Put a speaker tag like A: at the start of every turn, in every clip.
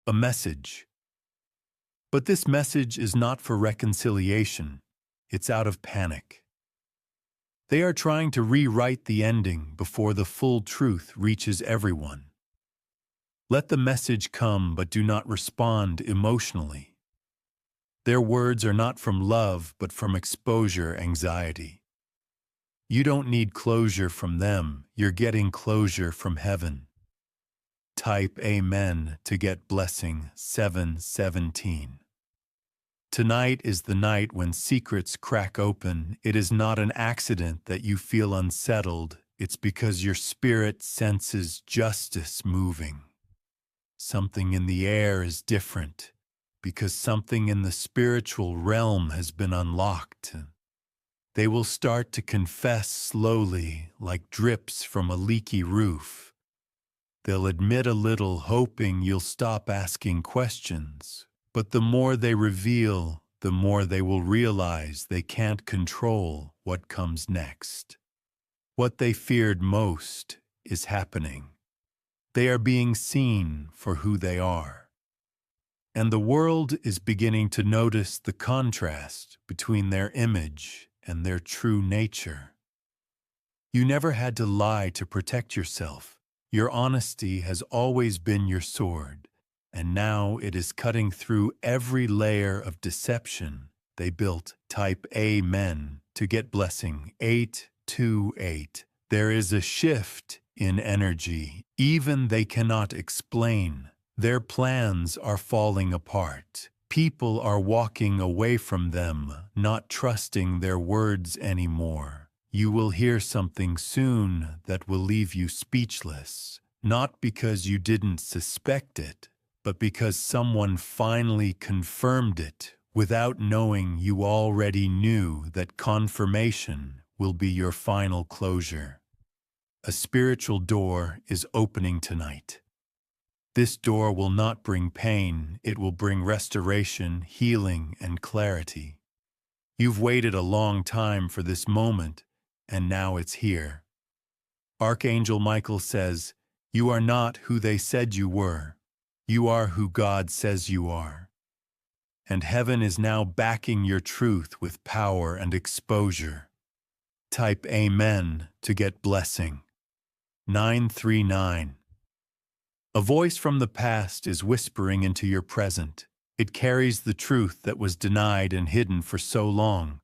A: a message. But this message is not for reconciliation, it's out of panic. They are trying to rewrite the ending before the full truth reaches everyone. Let the message come, but do not respond emotionally. Their words are not from love, but from exposure anxiety. You don't need closure from them, you're getting closure from heaven. Type Amen to get blessing 717. Tonight is the night when secrets crack open. It is not an accident that you feel unsettled. It's because your spirit senses justice moving. Something in the air is different, because something in the spiritual realm has been unlocked. They will start to confess slowly, like drips from a leaky roof. They'll admit a little, hoping you'll stop asking questions. But the more they reveal, the more they will realize they can't control what comes next. What they feared most is happening. They are being seen for who they are. And the world is beginning to notice the contrast between their image and their true nature. You never had to lie to protect yourself. Your honesty has always been your sword, and now it is cutting through every layer of deception they built. Type Amen to get blessing 828. There is a shift in energy, even they cannot explain. Their plans are falling apart. People are walking away from them, not trusting their words anymore. You will hear something soon that will leave you speechless, not because you didn't suspect it, but because someone finally confirmed it without knowing you already knew. That confirmation will be your final closure. A spiritual door is opening tonight. This door will not bring pain, it will bring restoration, healing, and clarity. You've waited a long time for this moment, and now it's here. Archangel Michael says, "You are not who they said you were. You are who God says you are." And heaven is now backing your truth with power and exposure. Type Amen to get blessing 939. A voice from the past is whispering into your present. It carries the truth that was denied and hidden for so long,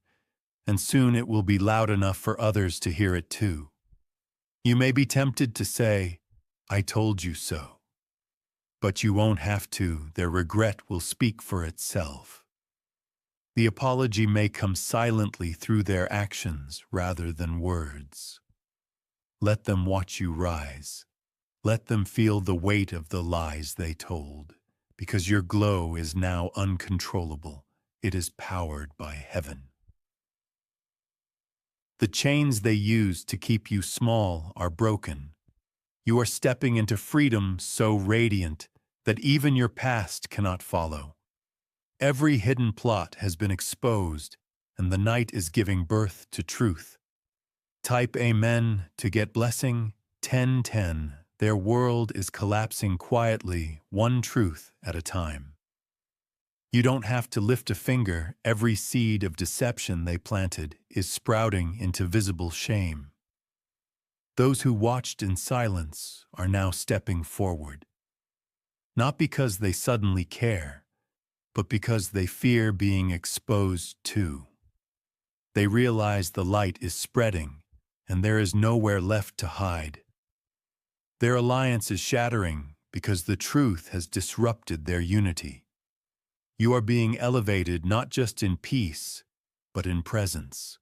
A: and soon it will be loud enough for others to hear it too. You may be tempted to say, "I told you so." But you won't have to. Their regret will speak for itself. The apology may come silently through their actions rather than words. Let them watch you rise. Let them feel the weight of the lies they told, because your glow is now uncontrollable. It is powered by heaven. The chains they used to keep you small are broken. You are stepping into freedom so radiant that even your past cannot follow. Every hidden plot has been exposed, and the night is giving birth to truth. Type Amen to get blessing 1010. Their world is collapsing quietly, one truth at a time. You don't have to lift a finger. Every seed of deception they planted is sprouting into visible shame. Those who watched in silence are now stepping forward. Not because they suddenly care, but because they fear being exposed too. They realize the light is spreading, and there is nowhere left to hide. Their alliance is shattering because the truth has disrupted their unity. You are being elevated not just in peace, but in presence.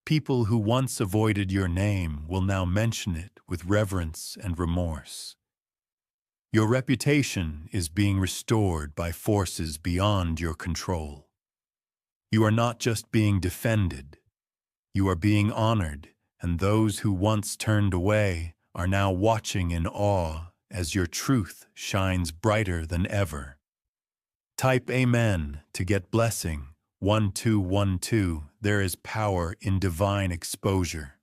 A: People who once avoided your name will now mention it with reverence and remorse. Your reputation is being restored by forces beyond your control. You are not just being defended, you are being honored, and those who once turned away are now watching in awe as your truth shines brighter than ever. Type Amen to get blessing 1212. There is power in divine exposure.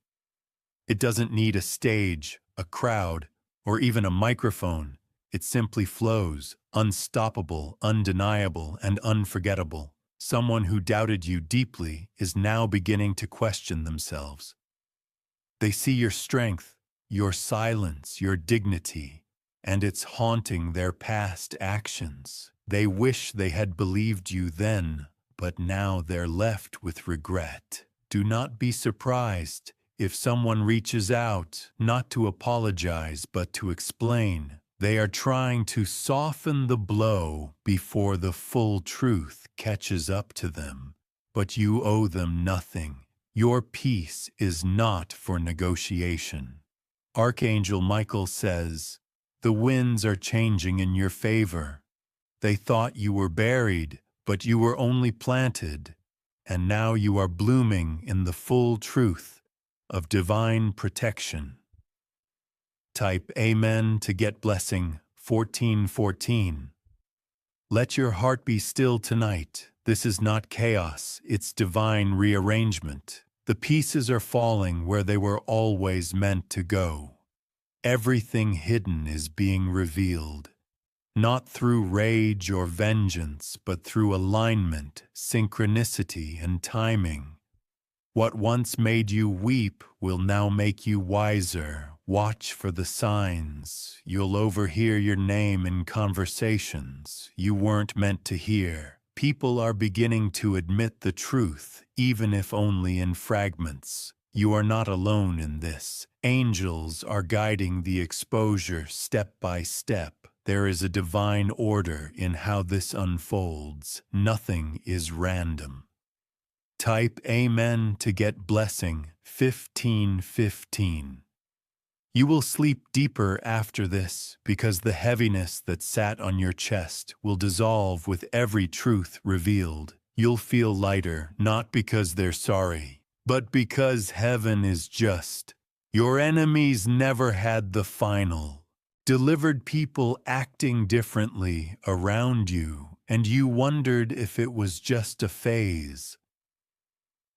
A: It doesn't need a stage, a crowd, or even a microphone. It simply flows, unstoppable, undeniable, and unforgettable. Someone who doubted you deeply is now beginning to question themselves. They see your strength, your silence, your dignity, and it's haunting their past actions. They wish they had believed you then, but now they're left with regret. Do not be surprised if someone reaches out, not to apologize but to explain. They are trying to soften the blow before the full truth catches up to them. But you owe them nothing. Your peace is not for negotiation. Archangel Michael says, "The winds are changing in your favor. They thought you were buried, but you were only planted, and now you are blooming in the full truth of divine protection." Type Amen to get blessing 1414. Let your heart be still tonight. This is not chaos, it's divine rearrangement. The pieces are falling where they were always meant to go. Everything hidden is being revealed, not through rage or vengeance, but through alignment, synchronicity, and timing. What once made you weep will now make you wiser. Watch for the signs. You'll overhear your name in conversations you weren't meant to hear. People are beginning to admit the truth, even if only in fragments. You are not alone in this. Angels are guiding the exposure step by step. There is a divine order in how this unfolds. Nothing is random. Type Amen to get blessing 1515. You will sleep deeper after this because the heaviness that sat on your chest will dissolve with every truth revealed. You'll feel lighter, not because they're sorry, but because heaven is just. Your enemies never had the final. Delivered people acting differently around you, and you wondered if it was just a phase.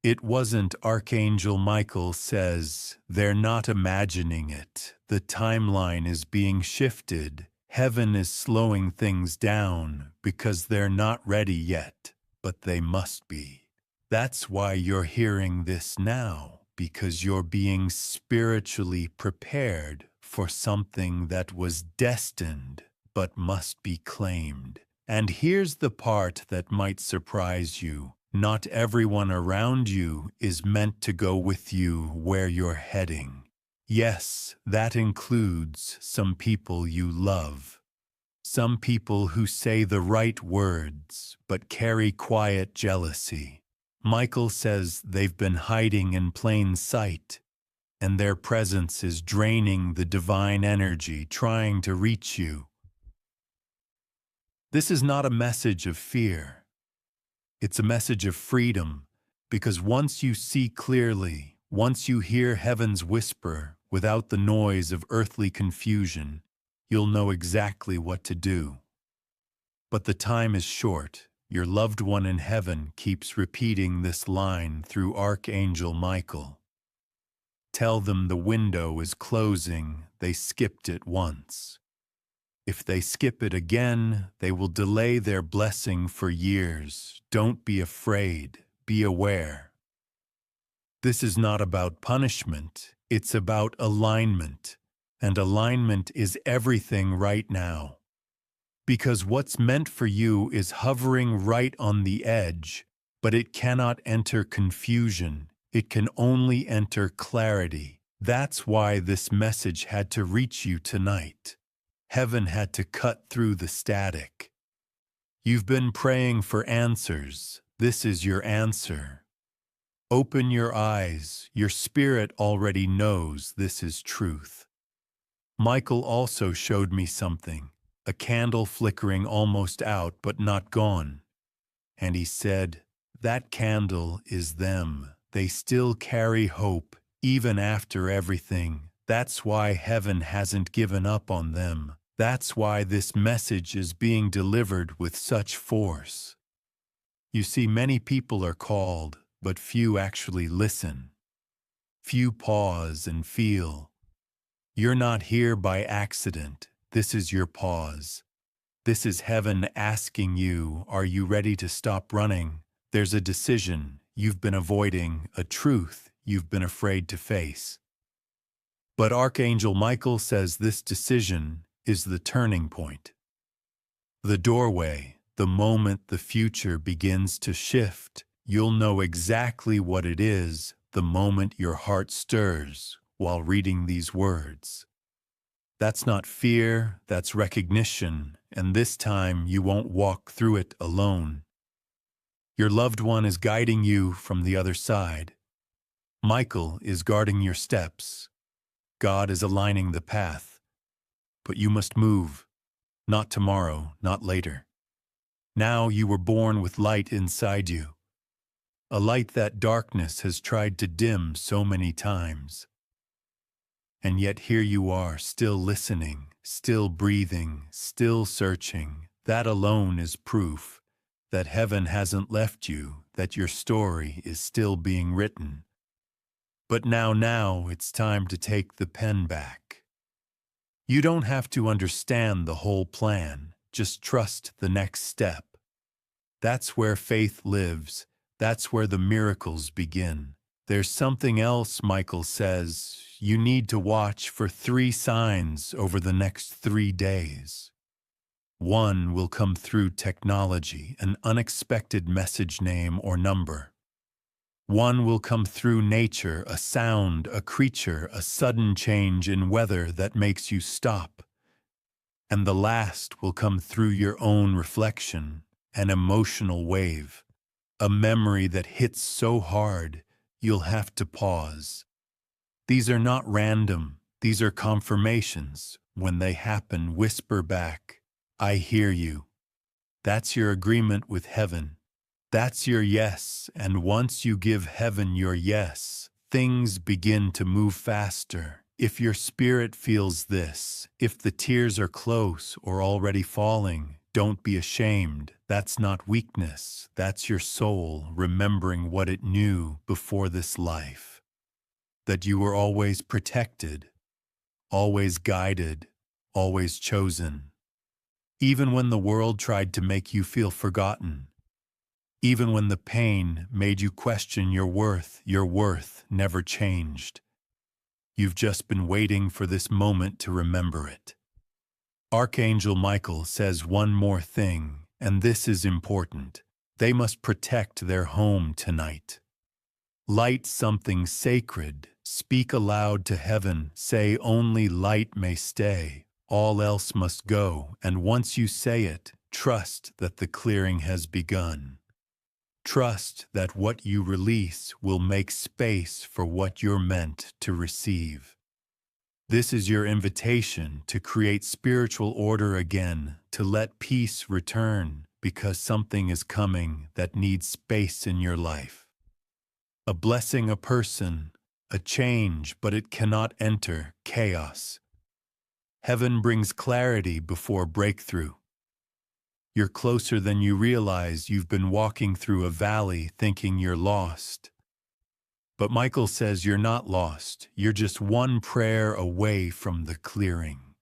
A: It wasn't. Archangel Michael says, they're not imagining it. The timeline is being shifted. Heaven is slowing things down because they're not ready yet, but they must be. That's why you're hearing this now, because you're being spiritually prepared for something that was destined but must be claimed. And here's the part that might surprise you. Not everyone around you is meant to go with you where you're heading. Yes, that includes some people you love. Some people who say the right words but carry quiet jealousy. Michael says they've been hiding in plain sight, and their presence is draining the divine energy trying to reach you. This is not a message of fear. It's a message of freedom, because once you see clearly, once you hear heaven's whisper without the noise of earthly confusion, you'll know exactly what to do. But the time is short. Your loved one in heaven keeps repeating this line through Archangel Michael. Tell them the window is closing. They skipped it once. If they skip it again, they will delay their blessing for years. Don't be afraid. Be aware. This is not about punishment. It's about alignment. And alignment is everything right now. Because what's meant for you is hovering right on the edge, but it cannot enter confusion. It can only enter clarity. That's why this message had to reach you tonight. Heaven had to cut through the static. You've been praying for answers. This is your answer. Open your eyes. Your spirit already knows this is truth. Michael also showed me something, a candle flickering almost out but not gone. And he said, that candle is them. They still carry hope, even after everything. That's why heaven hasn't given up on them. That's why this message is being delivered with such force. You see, many people are called, but few actually listen. Few pause and feel. You're not here by accident. this is your pause. This is heaven asking you, are you ready to stop running? There's a decision you've been avoiding, a truth you've been afraid to face. But Archangel Michael says this decision is the turning point. The doorway, the moment the future begins to shift, you'll know exactly what it is the moment your heart stirs while reading these words. That's not fear, that's recognition, and this time you won't walk through it alone. Your loved one is guiding you from the other side. Michael is guarding your steps. God is aligning the path. But you must move. Not tomorrow, not later. Now you were born with light inside you. A light that darkness has tried to dim so many times. And yet here you are, still listening, still breathing, still searching. That alone is proof that heaven hasn't left you, that your story is still being written. But now it's time to take the pen back. You don't have to understand the whole plan, just trust the next step. That's where faith lives, that's where the miracles begin. There's something else, Michael says. You need to watch for 3 signs over the next 3 days. 1 will come through technology, an unexpected message name or number. 1 will come through nature, a sound, a creature, a sudden change in weather that makes you stop. And the last will come through your own reflection, an emotional wave, a memory that hits so hard you'll have to pause. These are not random, these are confirmations. When they happen, whisper back, I hear you. That's your agreement with heaven. That's your yes, and once you give heaven your yes, things begin to move faster. If your spirit feels this, if the tears are close or already falling, don't be ashamed. That's not weakness. That's your soul remembering what it knew before this life. That you were always protected, always guided, always chosen. Even when the world tried to make you feel forgotten, even when the pain made you question your worth never changed. You've just been waiting for this moment to remember it. Archangel Michael says one more thing, and this is important. They must protect their home tonight. Light something sacred. Speak aloud to heaven. Say only light may stay. All else must go, and once you say it, trust that the clearing has begun. Trust that what you release will make space for what you're meant to receive. This is your invitation to create spiritual order again, to let peace return, because something is coming that needs space in your life. A blessing, a person, a change, but it cannot enter chaos. Heaven brings clarity before breakthrough. You're closer than you realize. You've been walking through a valley thinking you're lost. But Michael says you're not lost. You're just one prayer away from the clearing.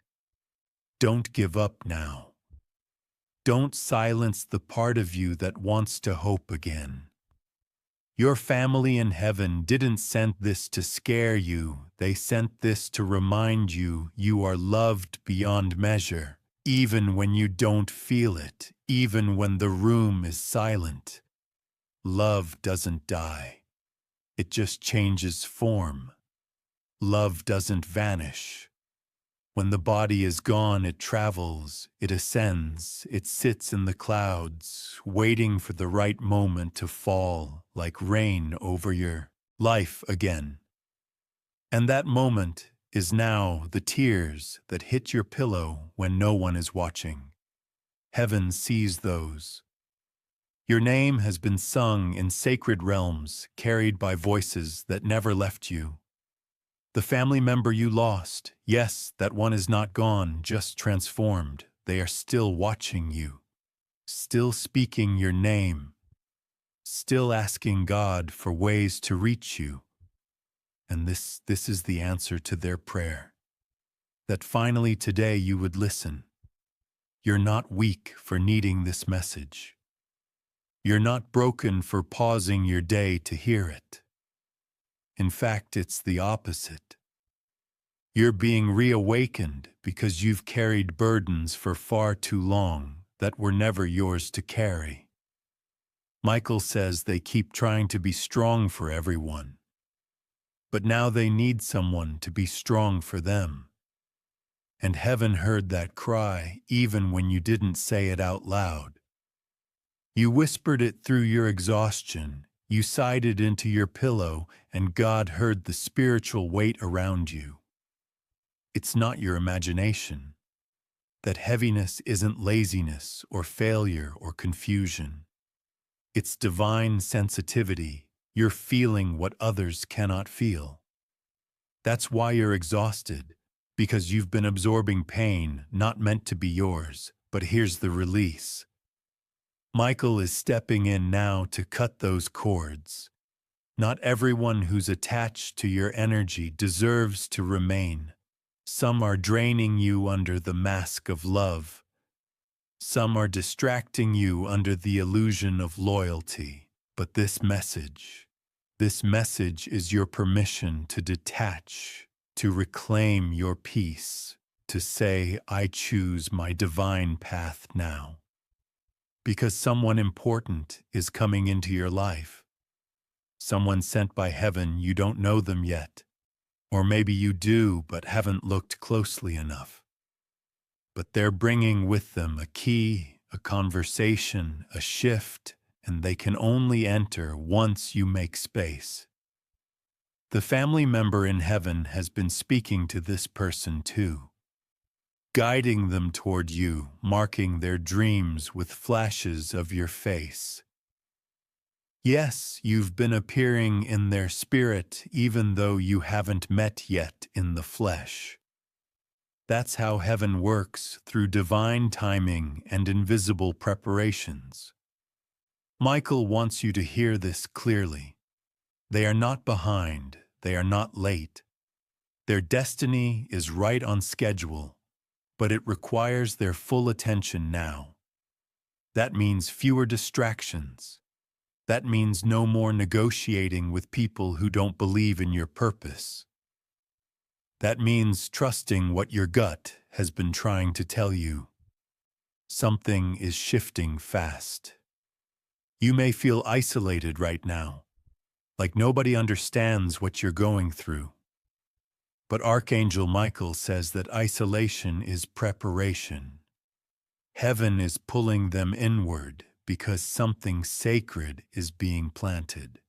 A: Don't give up now. Don't silence the part of you that wants to hope again. Your family in heaven didn't send this to scare you. They sent this to remind you you are loved beyond measure. Even when you don't feel it, even when the room is silent. Love doesn't die. It just changes form. Love doesn't vanish. When the body is gone, it travels, it ascends, it sits in the clouds, waiting for the right moment to fall like rain over your life again. And that moment is now the tears that hit your pillow when no one is watching. Heaven sees those. Your name has been sung in sacred realms, carried by voices that never left you. The family member you lost, yes, that one is not gone, just transformed. They are still watching you, still speaking your name, still asking God for ways to reach you. And this is the answer to their prayer. that finally today you would listen. You're not weak for needing this message. You're not broken for pausing your day to hear it. In fact, it's the opposite. You're being reawakened because you've carried burdens for far too long that were never yours to carry. Michael says they keep trying to be strong for everyone, but now they need someone to be strong for them. And heaven heard that cry even when you didn't say it out loud. You whispered it through your exhaustion, you sighed it into your pillow, and God heard the spiritual weight around you. It's not your imagination. That heaviness isn't laziness or failure or confusion. It's divine sensitivity. You're feeling what others cannot feel. That's why you're exhausted, because you've been absorbing pain not meant to be yours. But here's the release. Michael is stepping in now to cut those cords. Not everyone who's attached to your energy deserves to remain. Some are draining you under the mask of love. Some are distracting you under the illusion of loyalty. But this message is your permission to detach, to reclaim your peace, to say, I choose my divine path now. Because someone important is coming into your life. Someone sent by heaven, you don't know them yet. Or maybe you do, but haven't looked closely enough. But they're bringing with them a key, a conversation, a shift, and they can only enter once you make space. The family member in heaven has been speaking to this person too, guiding them toward you, marking their dreams with flashes of your face. Yes, you've been appearing in their spirit even though you haven't met yet in the flesh. That's how heaven works, through divine timing and invisible preparations. Michael wants you to hear this clearly. They are not behind, they are not late. Their destiny is right on schedule, but it requires their full attention now. That means fewer distractions. That means no more negotiating with people who don't believe in your purpose. That means trusting what your gut has been trying to tell you. Something is shifting fast. You may feel isolated right now, like nobody understands what you're going through. But Archangel Michael says that isolation is preparation. Heaven is pulling them inward because something sacred is being planted.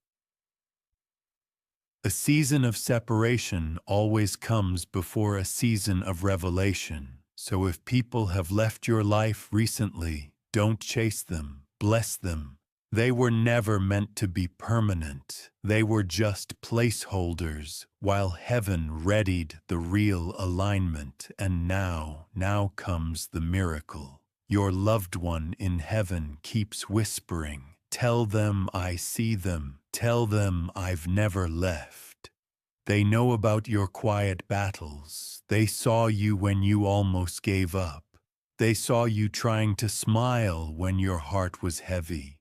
A: A season of separation always comes before a season of revelation. So if people have left your life recently, don't chase them, bless them. They were never meant to be permanent. They were just placeholders while heaven readied the real alignment. And now comes the miracle. Your loved one in heaven keeps whispering, tell them I see them. Tell them I've never left. They know about your quiet battles. They saw you when you almost gave up. They saw you trying to smile when your heart was heavy.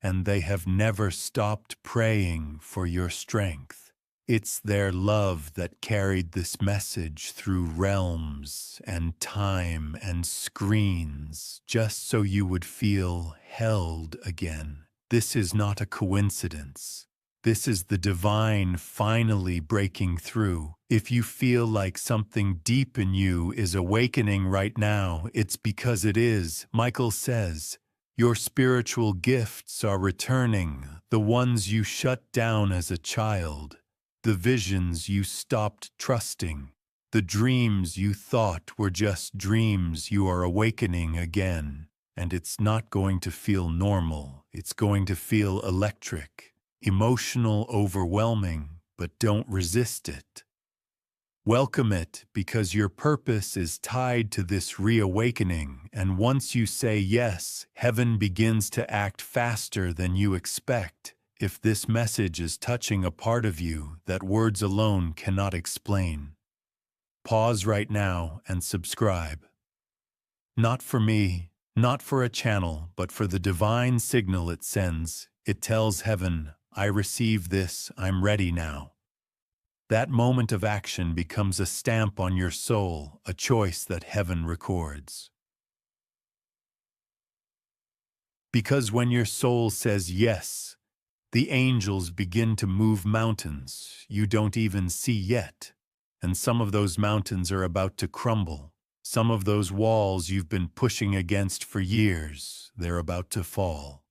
A: And they have never stopped praying for your strength. It's their love that carried this message through realms and time and screens, just so you would feel held again. This is not a coincidence. This is the divine finally breaking through. If you feel like something deep in you is awakening right now, it's because it is. Michael says, your spiritual gifts are returning, the ones you shut down as a child, the visions you stopped trusting, the dreams you thought were just dreams. You are awakening again. And it's not going to feel normal. It's going to feel electric, emotional, overwhelming, but don't resist it. Welcome it, because your purpose is tied to this reawakening, and once you say yes, heaven begins to act faster than you expect. If this message is touching a part of you that words alone cannot explain, Pause right now and subscribe. Not for me, not for a channel, but for the divine signal it sends. It tells heaven, I receive this, I'm ready now. That moment of action becomes a stamp on your soul, a choice that heaven records. Because when your soul says yes, the angels begin to move mountains you don't even see yet. And some of those mountains are about to crumble. Some of those walls you've been pushing against for years, they're about to fall.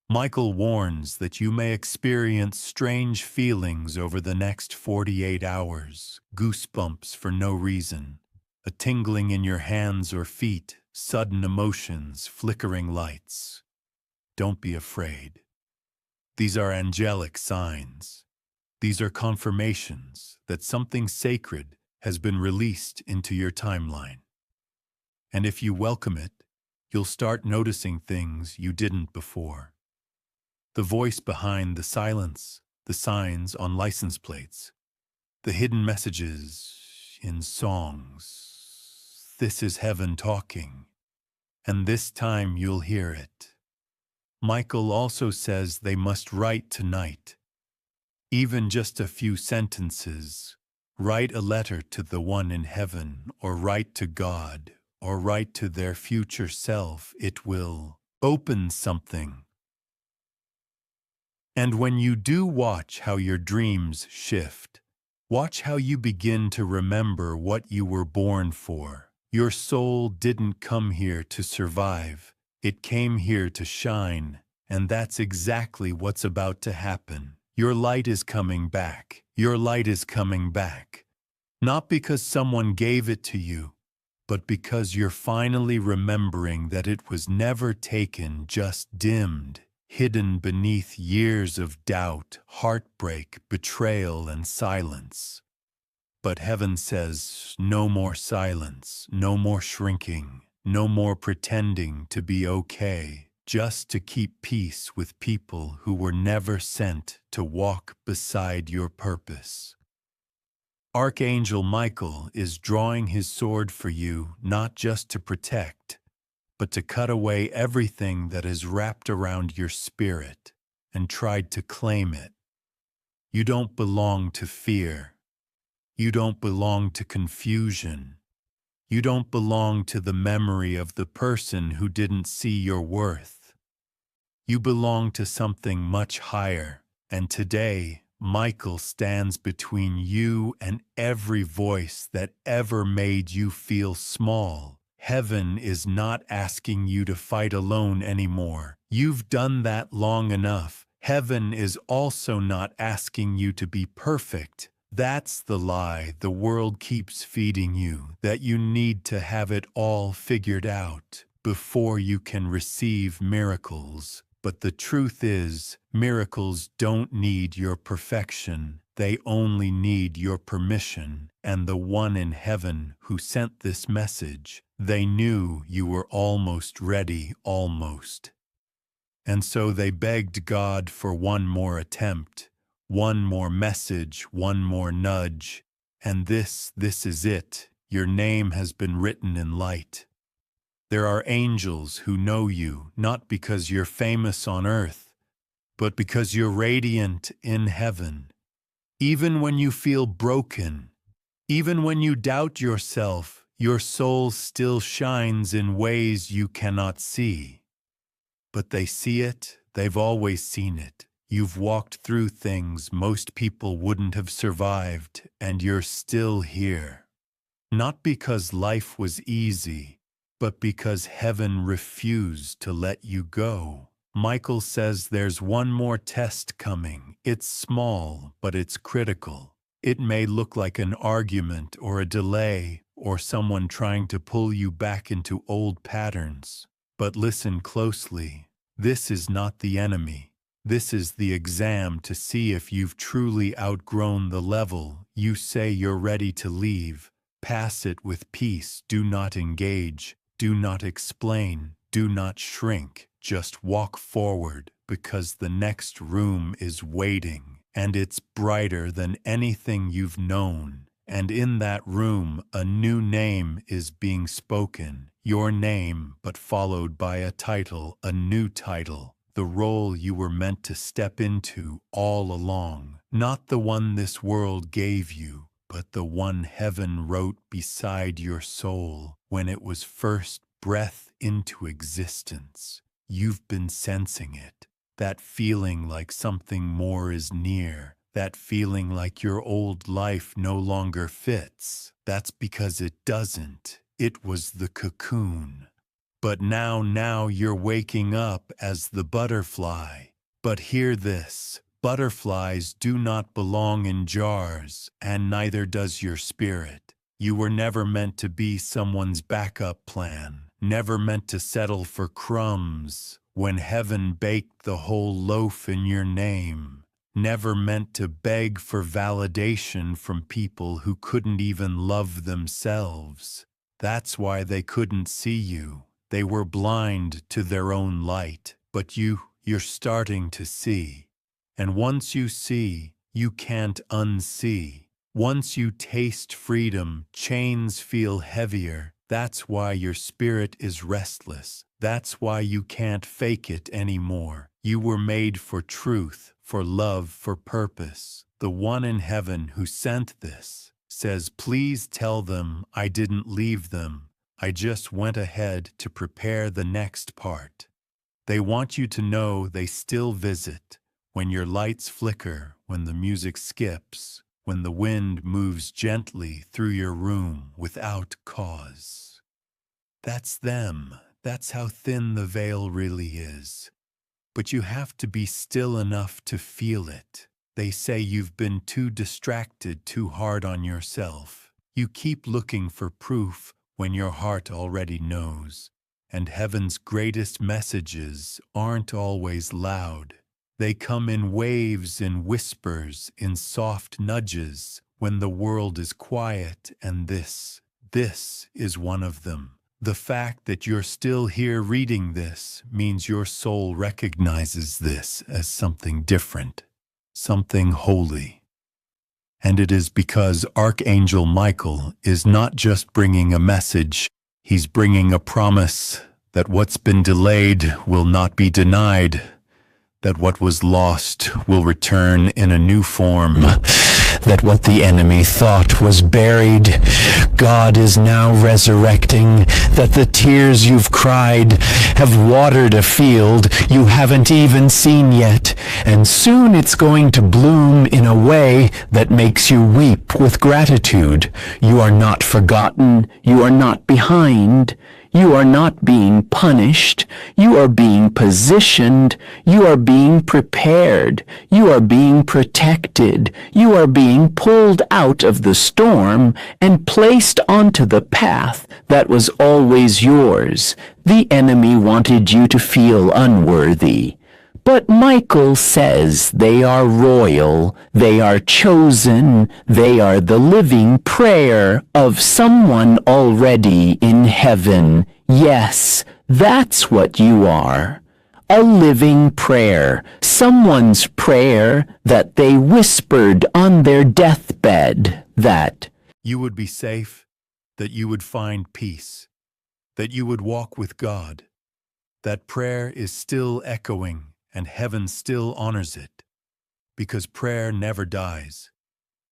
A: Michael warns that you may experience strange feelings over the next 48 hours, goosebumps for no reason, a tingling in your hands or feet, sudden emotions, flickering lights. Don't be afraid. These are angelic signs. These are confirmations that something sacred has been released into your timeline. And if you welcome it, you'll start noticing things you didn't before. The voice behind the silence, the signs on license plates, the hidden messages in songs. This is heaven talking, and this time you'll hear it. Michael also says they must write tonight. Even just a few sentences. Write a letter to the one in heaven, or write to God, or write to their future self. It will open something. And when you do, watch how your dreams shift. Watch how you begin to remember what you were born for. Your soul didn't come here to survive. It came here to shine. And that's exactly what's about to happen. Your light is coming back. Your light is coming back. Not because someone gave it to you, but because you're finally remembering that it was never taken, just dimmed, hidden beneath years of doubt, heartbreak, betrayal, and silence. But heaven says, no more silence, no more shrinking, no more pretending to be okay, just to keep peace with people who were never sent to walk beside your purpose. Archangel Michael is drawing his sword for you, not just to protect, but to cut away everything that is wrapped around your spirit and tried to claim it. You don't belong to fear. You don't belong to confusion. You don't belong to the memory of the person who didn't see your worth. You belong to something much higher, and today, Michael stands between you and every voice that ever made you feel small. Heaven is not asking you to fight alone anymore. You've done that long enough. Heaven is also not asking you to be perfect. That's the lie the world keeps feeding you, that you need to have it all figured out before you can receive miracles. But the truth is, miracles don't need your perfection. They only need your permission. And the one in heaven who sent this message, they knew you were almost ready, almost. And so they begged God for one more attempt, one more message, one more nudge. And this is it. Your name has been written in light. There are angels who know you, not because you're famous on earth, but because you're radiant in heaven. Even when you feel broken, even when you doubt yourself, your soul still shines in ways you cannot see. But they see it, they've always seen it. You've walked through things most people wouldn't have survived, and you're still here. Not because life was easy, but because heaven refused to let you go. Michael says there's one more test coming. It's small, but it's critical. It may look like an argument or a delay or someone trying to pull you back into old patterns. But listen closely. This is not the enemy. This is the exam to see if you've truly outgrown the level you say you're ready to leave. Pass it with peace. Do not engage. Do not explain. Do not shrink. Just walk forward, because the next room is waiting, and it's brighter than anything you've known, And in that room, a new name is being spoken. Your name, but followed by a title, a new title. The role you were meant to step into all along. Not the one this world gave you, but the one heaven wrote beside your soul when it was first breath into existence. You've been sensing it. That feeling like something more is near. That feeling like your old life no longer fits. That's because it doesn't. It was the cocoon. But now you're waking up as the butterfly. But hear this. Butterflies do not belong in jars, and neither does your spirit. You were never meant to be someone's backup plan. Never meant to settle for crumbs when heaven baked the whole loaf in your name. Never meant to beg for validation from people who couldn't even love themselves. That's why they couldn't see you. They were blind to their own light. But you're starting to see. And once you see, you can't unsee. Once you taste freedom, chains feel heavier. That's why your spirit is restless. That's why you can't fake it anymore. You were made for truth, for love, for purpose. The one in heaven who sent this says, please tell them I didn't leave them. I just went ahead to prepare the next part. They want you to know they still visit. When your lights flicker, when the music skips, when the wind moves gently through your room without cause. That's them. That's how thin the veil really is. But you have to be still enough to feel it. They say you've been too distracted, too hard on yourself. You keep looking for proof when your heart already knows. And heaven's greatest messages aren't always loud. They come in waves, in whispers, in soft nudges, when the world is quiet, and this is one of them. The fact that you're still here reading this means your soul recognizes this as something different, something holy. And it is because Archangel Michael is not just bringing a message, he's bringing a promise that what's been delayed will not be denied, that what was lost will return in a new form, that what the enemy thought was buried, God is now resurrecting, that the tears you've cried have watered a field you haven't even seen yet, and soon it's going to bloom in a way that makes you weep with gratitude. You are not forgotten, you are not behind. You are not being punished. You are being positioned. You are being prepared. You are being protected. You are being pulled out of the storm and placed onto the path that was always yours. The enemy wanted you to feel unworthy. But Michael says they are royal, they are chosen, they are the living prayer of someone already in heaven. Yes, that's what you are. A living prayer, someone's prayer that they whispered on their deathbed, that you would be safe, that you would find peace, that you would walk with God. That prayer is still echoing, and heaven still honors it, because prayer never dies.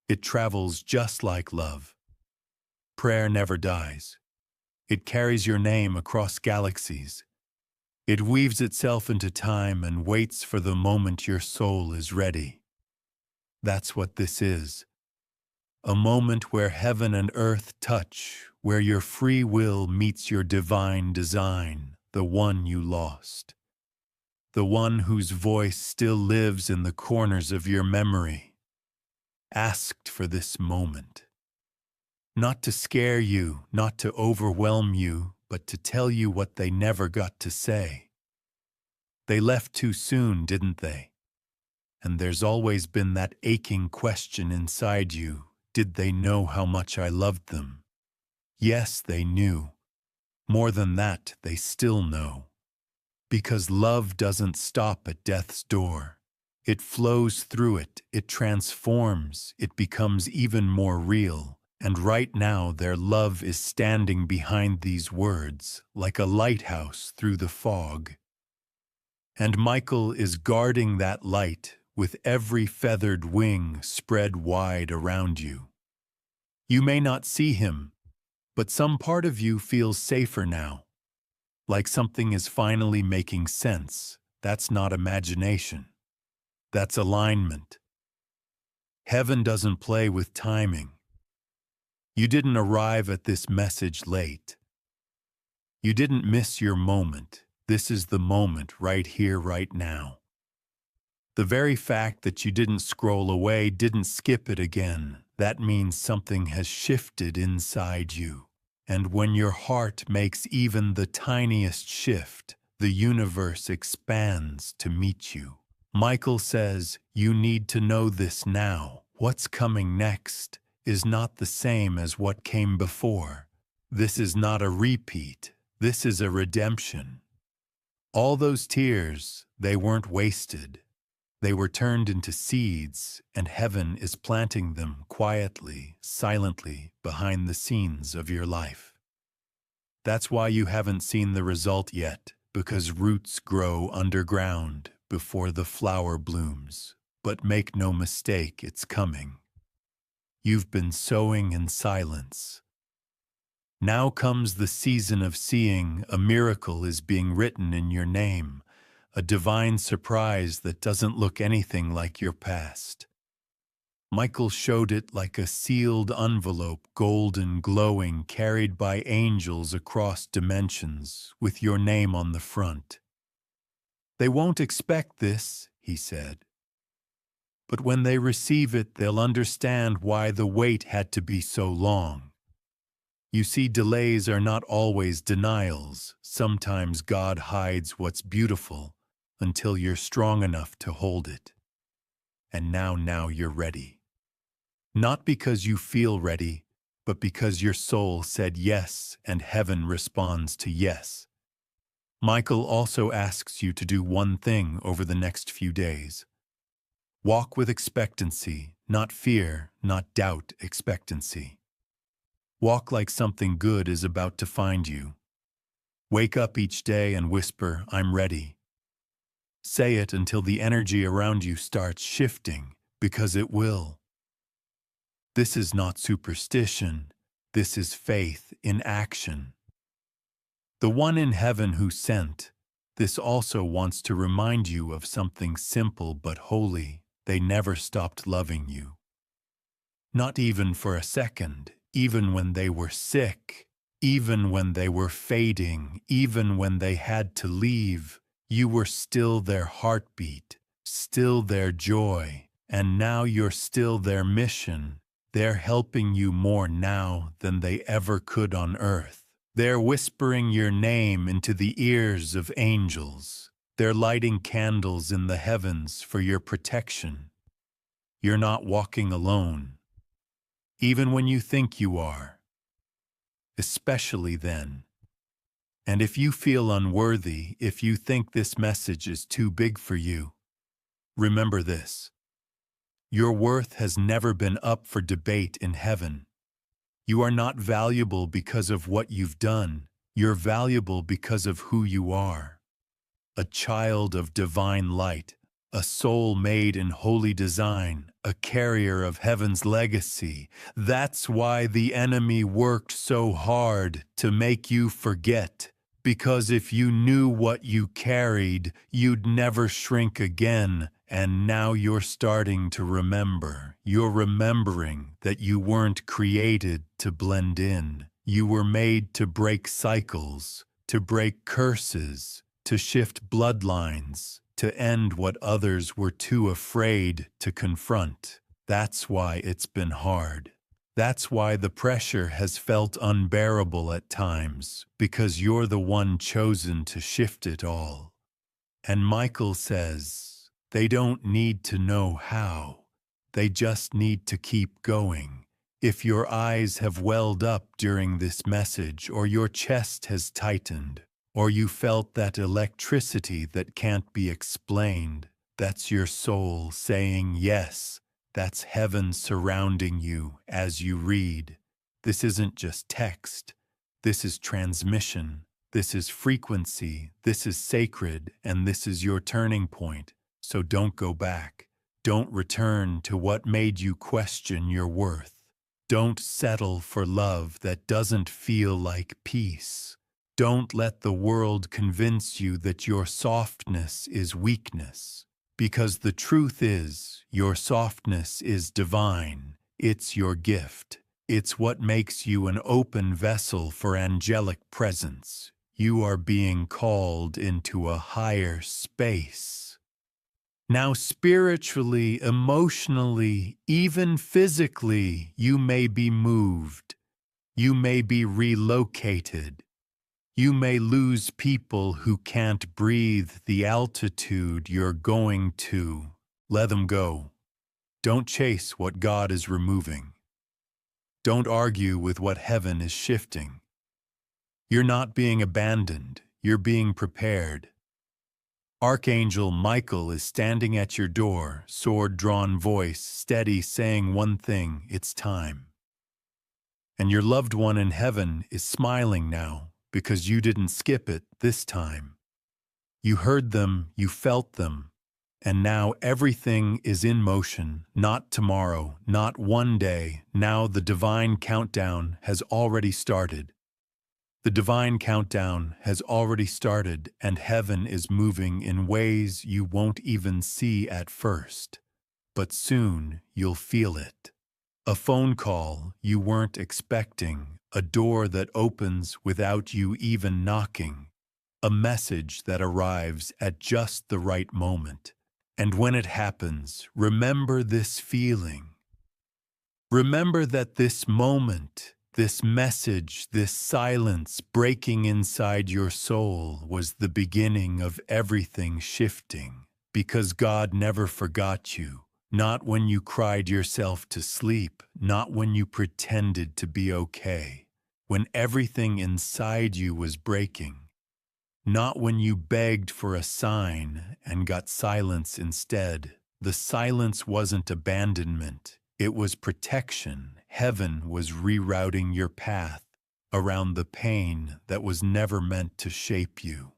A: It travels just like love. Prayer never dies. It carries your name across galaxies. It weaves itself into time and waits for the moment your soul is ready. That's what this is. A moment where heaven and earth touch, where your free will meets your divine design, the one you lost. The one whose voice still lives in the corners of your memory, asked for this moment. Not to scare you, not to overwhelm you, but to tell you what they never got to say. They left too soon, didn't they? And there's always been that aching question inside you. Did they know how much I loved them? Yes, they knew. More than that, they still know. Because love doesn't stop at death's door. It flows through it, it transforms, it becomes even more real. And right now their love is standing behind these words like a lighthouse through the fog. And Michael is guarding that light with every feathered wing spread wide around you. You may not see him, but some part of you feels safer now, like something is finally making sense. That's not imagination. That's alignment. Heaven doesn't play with timing. You didn't arrive at this message late. You didn't miss your moment. This is the moment right here, right now. The very fact that you didn't scroll away, didn't skip it again, that means something has shifted inside you. And when your heart makes even the tiniest shift, the universe expands to meet you. Michael says, you need to know this now. What's coming next is not the same as what came before. This is not a repeat. This is a redemption. All those tears, they weren't wasted. They were turned into seeds, and heaven is planting them quietly, silently, behind the scenes of your life. That's why you haven't seen the result yet, because roots grow underground before the flower blooms. But make no mistake, it's coming. You've been sowing in silence. Now comes the season of seeing. A miracle is being written in your name, a divine surprise that doesn't look anything like your past. Michael showed it like a sealed envelope, golden glowing, carried by angels across dimensions, with your name on the front. They won't expect this, he said. But when they receive it, they'll understand why the wait had to be so long. You see, delays are not always denials. Sometimes God hides what's beautiful until you're strong enough to hold it. And now you're ready. Not because you feel ready, but because your soul said yes and heaven responds to yes. Michael also asks you to do one thing over the next few days. Walk with expectancy, not fear, not doubt, expectancy. Walk like something good is about to find you. Wake up each day and whisper, I'm ready. Say it until the energy around you starts shifting, because it will. This is not superstition. This is faith in action. The one in heaven who sent this also wants to remind you of something simple but holy. They never stopped loving you. Not even for a second. Even when they were sick, even when they were fading, even when they had to leave, you were still their heartbeat, still their joy, and now you're still their mission. They're helping you more now than they ever could on earth. They're whispering your name into the ears of angels. They're lighting candles in the heavens for your protection. You're not walking alone. Even when you think you are, especially then. And if you feel unworthy, if you think this message is too big for you, remember this. Your worth has never been up for debate in heaven. You are not valuable because of what you've done. You're valuable because of who you are. A child of divine light, a soul made in holy design, a carrier of heaven's legacy. That's why the enemy worked so hard to make you forget. Because if you knew what you carried, you'd never shrink again. And now you're starting to remember. You're remembering that you weren't created to blend in. You were made to break cycles, to break curses, to shift bloodlines, to end what others were too afraid to confront. That's why it's been hard. That's why the pressure has felt unbearable at times, because you're the one chosen to shift it all. And Michael says, they don't need to know how. They just need to keep going. If your eyes have welled up during this message, or your chest has tightened, or you felt that electricity that can't be explained, that's your soul saying yes. That's heaven surrounding you as you read. This isn't just text. This is transmission. This is frequency. This is sacred, and this is your turning point. So don't go back. Don't return to what made you question your worth. Don't settle for love that doesn't feel like peace. Don't let the world convince you that your softness is weakness. Because the truth is, your softness is divine. It's your gift. It's what makes you an open vessel for angelic presence. You are being called into a higher space. Now, spiritually, emotionally, even physically, you may be moved. You may be relocated. You may lose people who can't breathe the altitude you're going to. Let them go. Don't chase what God is removing. Don't argue with what heaven is shifting. You're not being abandoned. You're being prepared. Archangel Michael is standing at your door, sword-drawn voice, steady, saying one thing: it's time. And your loved one in heaven is smiling now, because you didn't skip it this time. You heard them, you felt them, and now everything is in motion, not tomorrow, not one day. Now the divine countdown has already started. The divine countdown has already started, and heaven is moving in ways you won't even see at first. But soon you'll feel it. A phone call you weren't expecting, a door that opens without you even knocking, a message that arrives at just the right moment. And when it happens, remember this feeling. Remember that this moment, this message, this silence breaking inside your soul was the beginning of everything shifting, because God never forgot you. Not when you cried yourself to sleep, not when you pretended to be okay, when everything inside you was breaking, not when you begged for a sign and got silence instead. The silence wasn't abandonment, it was protection. Heaven was rerouting your path around the pain that was never meant to shape you.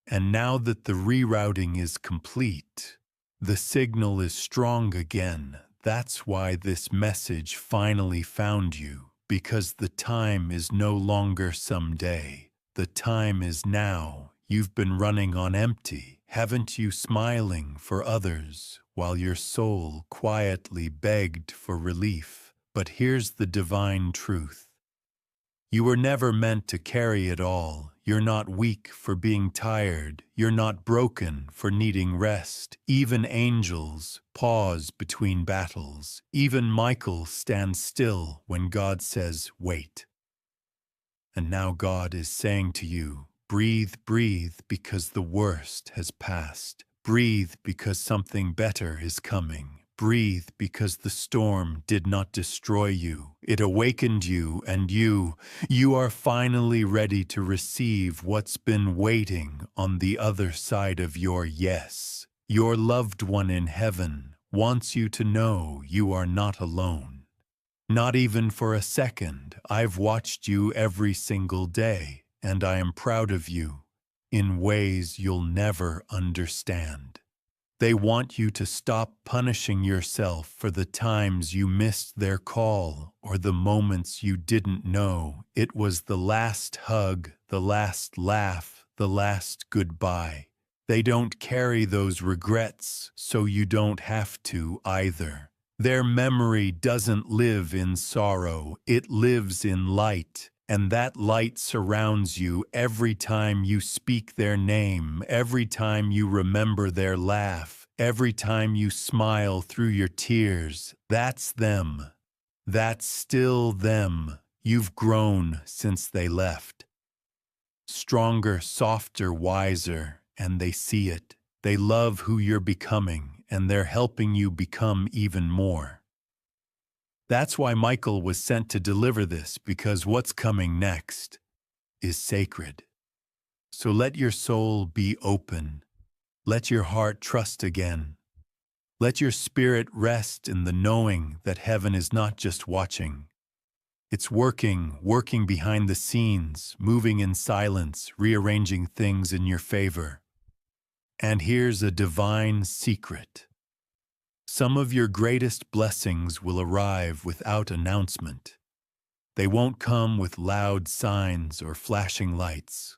A: And now that the rerouting is complete, the signal is strong again. That's why this message finally found you, because the time is no longer someday. The time is now. You've been running on empty, haven't you, smiling for others while your soul quietly begged for relief? But here's the divine truth. You were never meant to carry it all. You're not weak for being tired. You're not broken for needing rest. Even angels pause between battles. Even Michael stands still when God says, wait. And now God is saying to you, breathe, breathe, because the worst has passed. Breathe because something better is coming. Breathe because the storm did not destroy you. It awakened you, and you are finally ready to receive what's been waiting on the other side of your yes. Your loved one in heaven wants you to know you are not alone. Not even for a second. I've watched you every single day, and I am proud of you in ways you'll never understand. They want you to stop punishing yourself for the times you missed their call or the moments you didn't know it was the last hug, the last laugh, the last goodbye. They don't carry those regrets, so you don't have to either. Their memory doesn't live in sorrow, it lives in light. And that light surrounds you every time you speak their name, every time you remember their laugh, every time you smile through your tears. That's them. That's still them. You've grown since they left. Stronger, softer, wiser, and they see it. They love who you're becoming, and they're helping you become even more. That's why Michael was sent to deliver this, because what's coming next is sacred. So let your soul be open. Let your heart trust again. Let your spirit rest in the knowing that heaven is not just watching. It's working behind the scenes, moving in silence, rearranging things in your favor. And here's a divine secret. Some of your greatest blessings will arrive without announcement. They won't come with loud signs or flashing lights.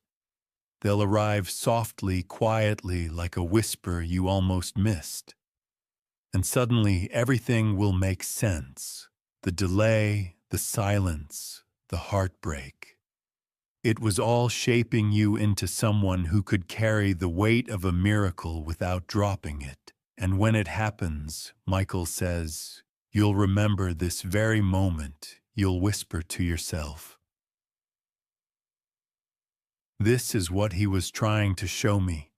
A: They'll arrive softly, quietly, like a whisper you almost missed. And suddenly everything will make sense. The delay, the silence, the heartbreak. It was all shaping you into someone who could carry the weight of a miracle without dropping it. And when it happens, Michael says, you'll remember this very moment. You'll whisper to yourself, "This is what he was trying to show me."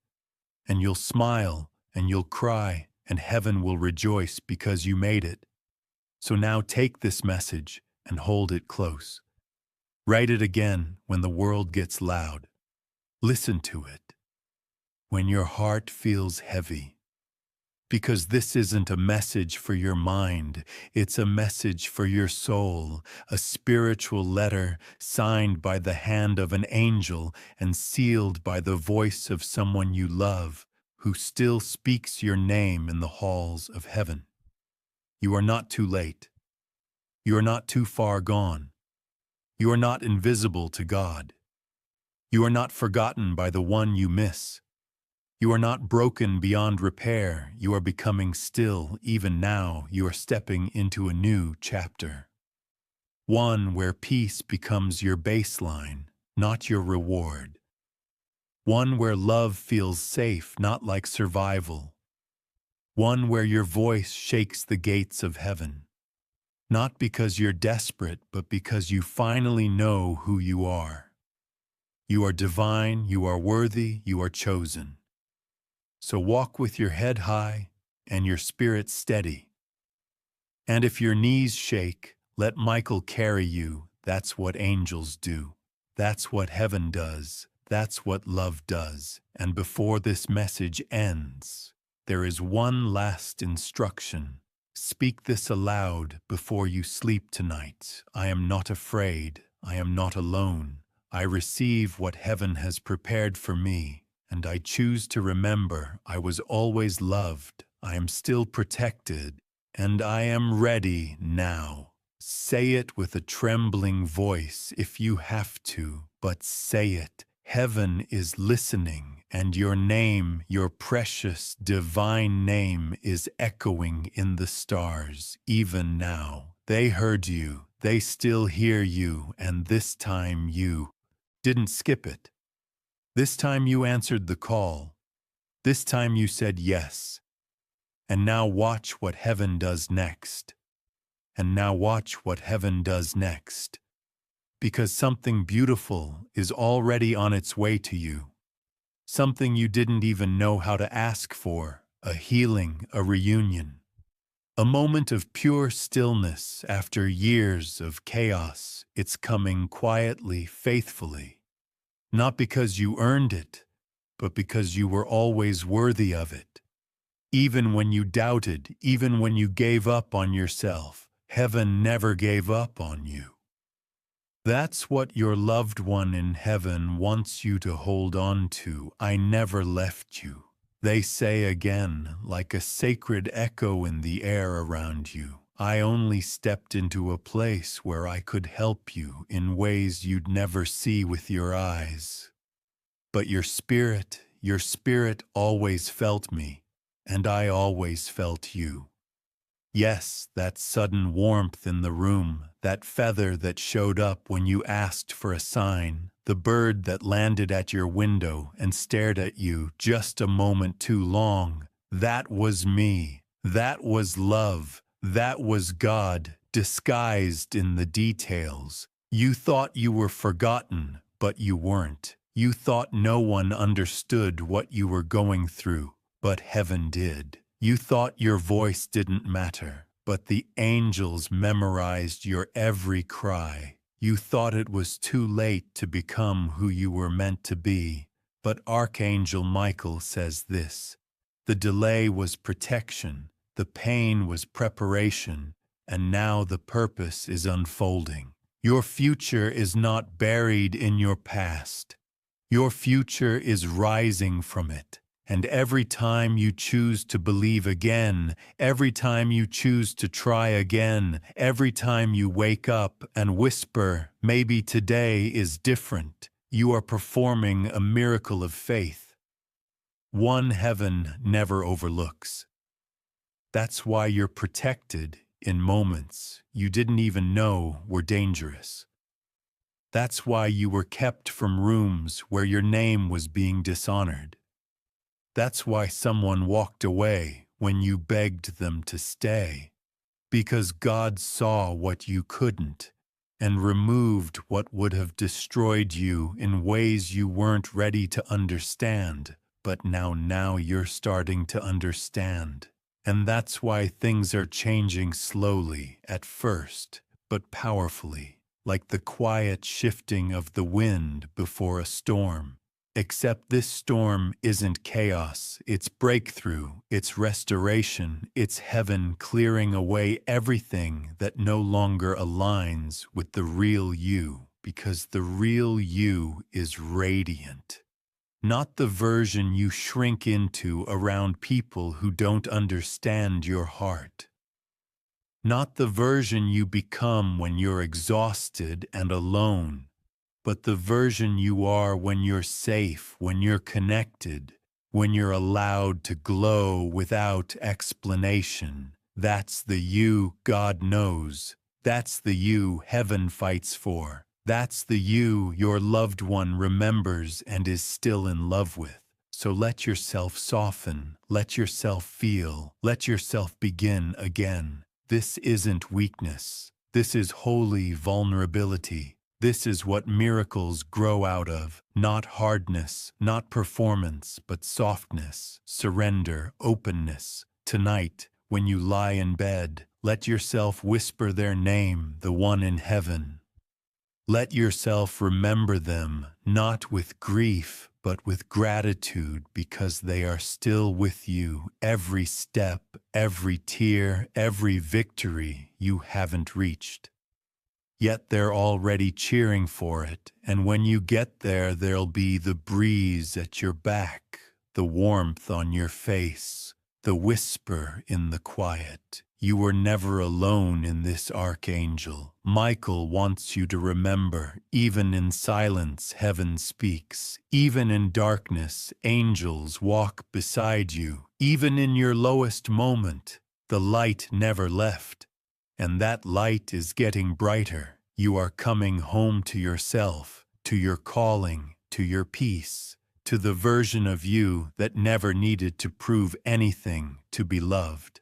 A: And you'll smile, and you'll cry, and heaven will rejoice because you made it. So now take this message and hold it close. Write it again when the world gets loud. Listen to it when your heart feels heavy. Because this isn't a message for your mind, it's a message for your soul, a spiritual letter signed by the hand of an angel and sealed by the voice of someone you love, who still speaks your name in the halls of heaven. You are not too late. You are not too far gone. You are not invisible to God. You are not forgotten by the one you miss. You are not broken beyond repair. You are becoming still. Even now, you are stepping into a new chapter. One where peace becomes your baseline, not your reward. One where love feels safe, not like survival. One where your voice shakes the gates of heaven. Not because you're desperate, but because you finally know who you are. You are divine, you are worthy, you are chosen. So walk with your head high and your spirit steady. And if your knees shake, let Michael carry you. That's what angels do. That's what heaven does. That's what love does. And before this message ends, there is one last instruction. Speak this aloud before you sleep tonight. I am not afraid. I am not alone. I receive what heaven has prepared for me. And I choose to remember I was always loved, I am still protected, and I am ready now. Say it with a trembling voice if you have to, but say it. Heaven is listening, and your name, your precious divine name, is echoing in the stars, even now. They heard you, they still hear you, and this time you didn't skip it. This time you answered the call. This time you said yes. And now watch what heaven does next. And now watch what heaven does next. Because something beautiful is already on its way to you. Something you didn't even know how to ask for. A healing, a reunion. A moment of pure stillness after years of chaos. It's coming quietly, faithfully. Not because you earned it, but because you were always worthy of it. Even when you doubted, even when you gave up on yourself, heaven never gave up on you. That's what your loved one in heaven wants you to hold on to. I never left you. They say again, like a sacred echo in the air around you. I only stepped into a place where I could help you in ways you'd never see with your eyes. But your spirit always felt me, and I always felt you. Yes, that sudden warmth in the room, that feather that showed up when you asked for a sign, the bird that landed at your window and stared at you just a moment too long, that was me. That was love. That was God, disguised in the details. You thought you were forgotten, but you weren't. You thought no one understood what you were going through, but heaven did. You thought your voice didn't matter, but the angels memorized your every cry. You thought it was too late to become who you were meant to be, but Archangel Michael says this: the delay was protection, the pain was preparation, and now the purpose is unfolding. Your future is not buried in your past. Your future is rising from it. And every time you choose to believe again, every time you choose to try again, every time you wake up and whisper, maybe today is different, you are performing a miracle of faith. One heaven never overlooks. That's why you're protected in moments you didn't even know were dangerous. That's why you were kept from rooms where your name was being dishonored. That's why someone walked away when you begged them to stay. Because God saw what you couldn't and removed what would have destroyed you in ways you weren't ready to understand, but now you're starting to understand. And that's why things are changing slowly at first, but powerfully, like the quiet shifting of the wind before a storm. Except this storm isn't chaos, it's breakthrough, it's restoration, it's heaven clearing away everything that no longer aligns with the real you, because the real you is radiant. Not the version you shrink into around people who don't understand your heart. Not the version you become when you're exhausted and alone, but the version you are when you're safe, when you're connected, when you're allowed to glow without explanation. That's the you God knows. That's the you heaven fights for. That's the you your loved one remembers and is still in love with. So let yourself soften, let yourself feel, let yourself begin again. This isn't weakness. This is holy vulnerability. This is what miracles grow out of, not hardness, not performance, but softness, surrender, openness. Tonight, when you lie in bed, let yourself whisper their name, the one in heaven. Let yourself remember them, not with grief, but with gratitude, because they are still with you, every step, every tear, every victory you haven't reached. Yet they're already cheering for it, and when you get there, there'll be the breeze at your back, the warmth on your face, the whisper in the quiet. You were never alone in this, Archangel. Michael wants you to remember, even in silence, heaven speaks. Even in darkness, angels walk beside you. Even in your lowest moment, the light never left. And that light is getting brighter. You are coming home to yourself, to your calling, to your peace, to the version of you that never needed to prove anything to be loved.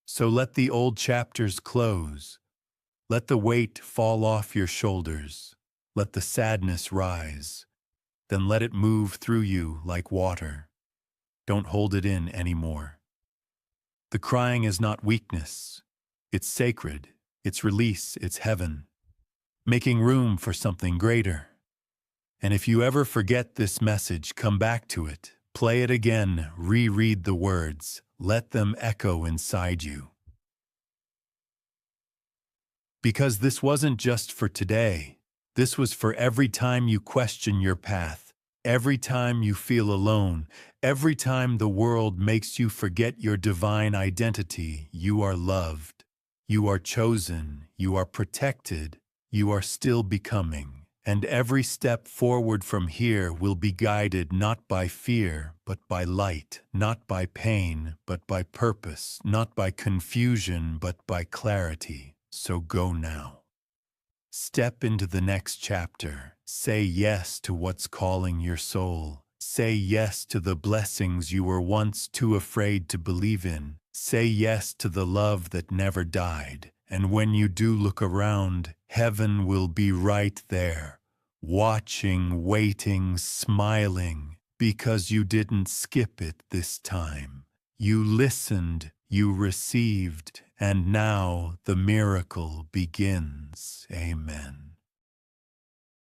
A: So let the old chapters close. Let the weight fall off your shoulders. Let the sadness rise. Then let it move through you like water. Don't hold it in anymore. The crying is not weakness. It's sacred, it's release, it's heaven, making room for something greater. And if you ever forget this message, come back to it, play it again, reread the words, let them echo inside you. Because this wasn't just for today, this was for every time you question your path, every time you feel alone, every time the world makes you forget your divine identity. You are loved. You are chosen, you are protected, you are still becoming, and every step forward from here will be guided not by fear, but by light, not by pain, but by purpose, not by confusion, but by clarity. So go now. Step into the next chapter. Say yes to what's calling your soul. Say yes to the blessings you were once too afraid to believe in. Say yes to the love that never died. And when you do look around, heaven will be right there, watching, waiting, smiling, because you didn't skip it this time. You listened, you received, and now the miracle begins. Amen.